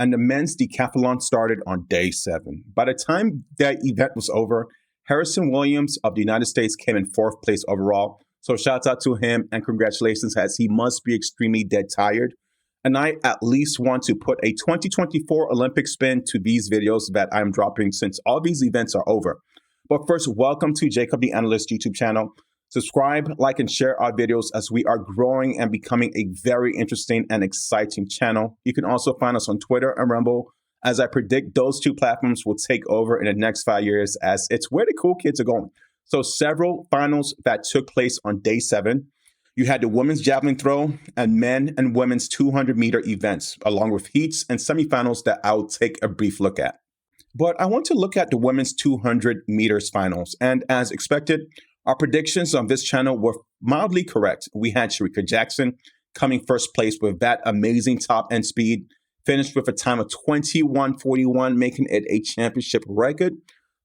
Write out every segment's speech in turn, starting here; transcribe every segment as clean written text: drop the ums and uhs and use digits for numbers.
and the men's decathlon started on day 7. By the time that event was over, Harrison Williams of the United States came in 4th place overall. So shout out to him and congratulations, as he must be extremely dead tired. And I at least want to put a 2024 Olympic spin to these videos that I'm dropping since all these events are over. But first, welcome to Jacob the Analyst YouTube channel. Subscribe, like, and share our videos as we are growing and becoming a very interesting and exciting channel. You can also find us on Twitter and Rumble, as I predict those two platforms will take over in the next 5 years, as it's where the cool kids are going. So several finals that took place on day 7. You had the women's javelin throw and men and women's 200-meter events, along with heats and semifinals that I'll take a brief look at. But I want to look at the women's 200 meters finals. And as expected, our predictions on this channel were mildly correct. We had Sherika Jackson coming first place with that amazing top end speed, finished with a time of 21:41, making it a championship record.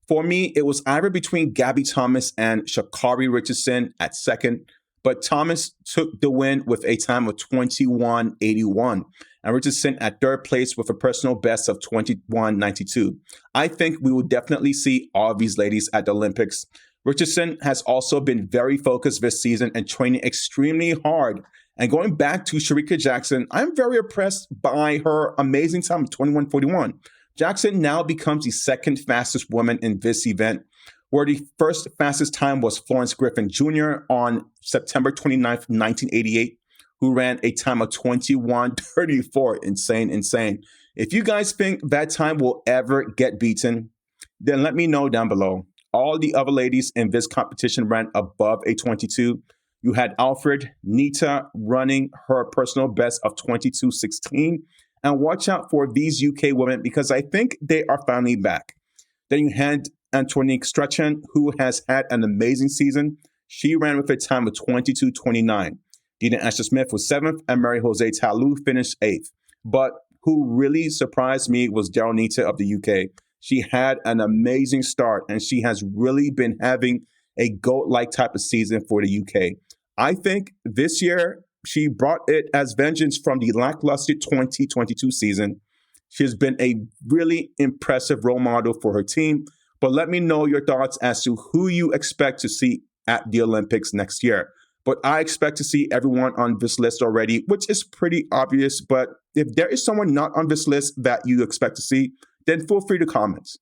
For me, it was either between Gabby Thomas and Sha'Carri Richardson at second, but Thomas took the win with a time of 21:81, and Richardson at third place with a personal best of 21:92. I think we will definitely see all these ladies at the Olympics. Richardson has also been very focused this season and training extremely hard. And going back to Sherika Jackson, I'm very impressed by her amazing time of 21:41. Jackson now becomes the second fastest woman in this event, where the first fastest time was Florence Griffith-Joyner on September 29th, 1988, who ran a time of 21:34. Insane. If you guys think that time will ever get beaten, then let me know down below. All the other ladies in this competition ran above a 22. You had Alfred, Neita running her personal best of 22:16. And watch out for these UK women, because I think they are finally back. Then you had Anthonique Strachan, who has had an amazing season. She ran with a time of 22:29. Dina Asher-Smith was 7th, and Marie-Josee Ta Lou finished 8th. But who really surprised me was Daryll Neita of the UK. She had an amazing start, and she has really been having a GOAT-like type of season for the UK. I think this year she brought it as vengeance from the lackluster 2022 season. She has been a really impressive role model for her team. But let me know your thoughts as to who you expect to see at the Olympics next year. But I expect to see everyone on this list already, which is pretty obvious. But if there is someone not on this list that you expect to see, then feel free to comment.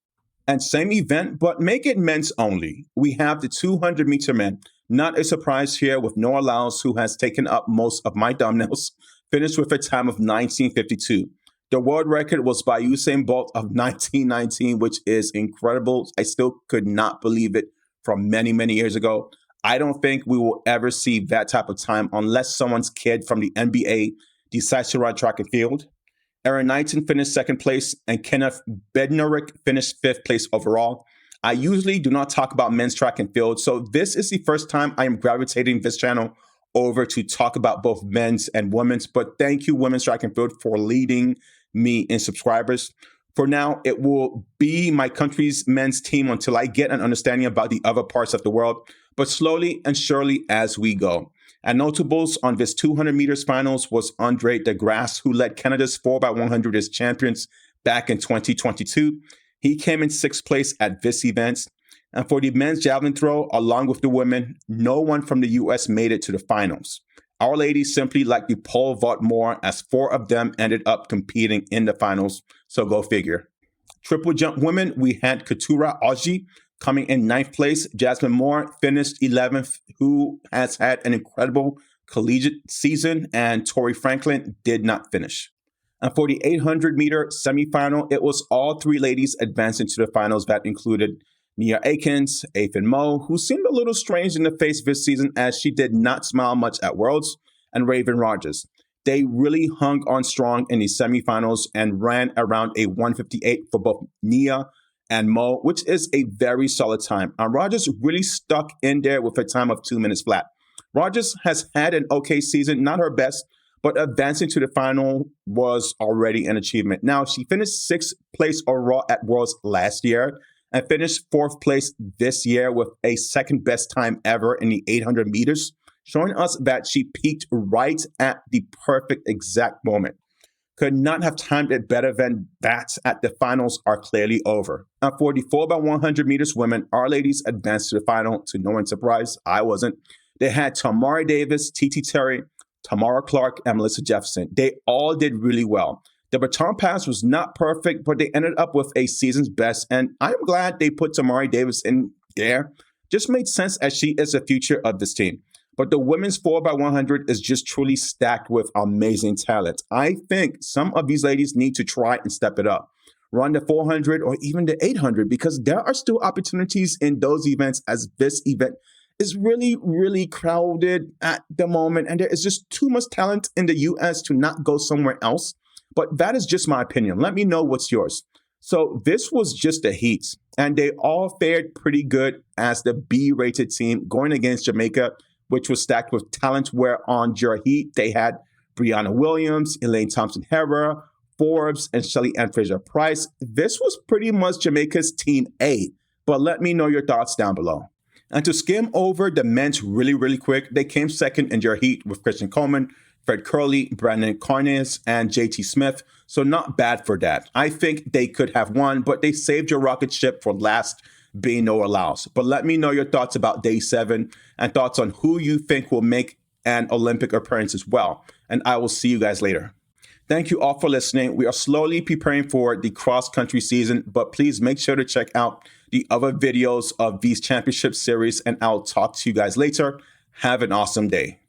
And same event, but make it men's only. We have the 200-meter men. Not a surprise here with Noah Lyles, who has taken up most of my thumbnails, finished with a time of 19:52. The world record was by Usain Bolt of 19:19, which is incredible. I still could not believe it from many, many years ago. I don't think we will ever see that type of time unless someone's kid from the NBA decides to run track and field. Daryll Neita finished 2nd place, and Kenneth Bednarek finished 5th place overall. I usually do not talk about men's track and field, so this is the first time I am gravitating this channel over to talk about both men's and women's. But thank you, women's track and field, for leading me in subscribers. For now, it will be my country's men's team until I get an understanding about the other parts of the world, but slowly and surely as we go. And notables on this 200 meters finals was Andre De Grasse, who led Canada's 4x100 as champions back in 2022. He came in 6th place at this event. And for the men's javelin throw, along with the women, no one from the US made it to the finals. Our ladies simply like the pole vault more, as 4 of them ended up competing in the finals. So go figure. Triple jump women, we had Katura Oji coming in 9th place. Jasmine Moore finished 11th, who has had an incredible collegiate season, and Tori Franklin did not finish. And for the 800-meter semifinal, it was all 3 ladies advancing to the finals that included Nia Akins, Afen Mo, who seemed a little strange in the face this season as she did not smile much at Worlds, and Raven Rogers. They really hung on strong in the semifinals and ran around a 1:58 for both Nia and Mo, which is a very solid time. And Rogers really stuck in there with a time of 2 minutes flat. Rogers has had an okay season, not her best, but advancing to the final was already an achievement. Now, she finished 6th place overall at Worlds last year and finished 4th place this year with a 2nd best time ever in the 800 meters, showing us that she peaked right at the perfect exact moment. Could not have timed it better than that. At the finals are clearly over. And for the 4x100 meters women, our ladies advanced to the final. To no one's surprise, I wasn't. They had Tamari Davis, Titi Terry, Tamara Clark, and Melissa Jefferson. They all did really well. The baton pass was not perfect, but they ended up with a season's best, and I'm glad they put Tamari Davis in there. Just made sense as she is the future of this team. But the women's 4x100 is just truly stacked with amazing talent. I think some of these ladies need to try and step it up. Run the 400 or even the 800, because there are still opportunities in those events, as this event is really, really crowded at the moment. And there is just too much talent in the U.S. to not go somewhere else. But that is just my opinion. Let me know what's yours. So this was just a heat, and they all fared pretty good as the B-rated team going against Jamaica, which was stacked with talent, where on your heat, they had Brianna Williams, Elaine Thompson-Herrera, Forbes, and Shelly Ann Fraser-Price. This was pretty much Jamaica's Team A, but let me know your thoughts down below. And to skim over the men's really, really quick, they came second in your heat with Christian Coleman, Fred Curley, Brandon Carnes, and JT Smith. So not bad for that. I think they could have won, but they saved your rocket ship for last, being Noah Lyles. But let me know your thoughts about day 7 and thoughts on who you think will make an Olympic appearance as well. And I will see you guys later. Thank you all for listening. We are slowly preparing for the cross-country season, but please make sure to check out the other videos of these championship series, and I'll talk to you guys later. Have an awesome day.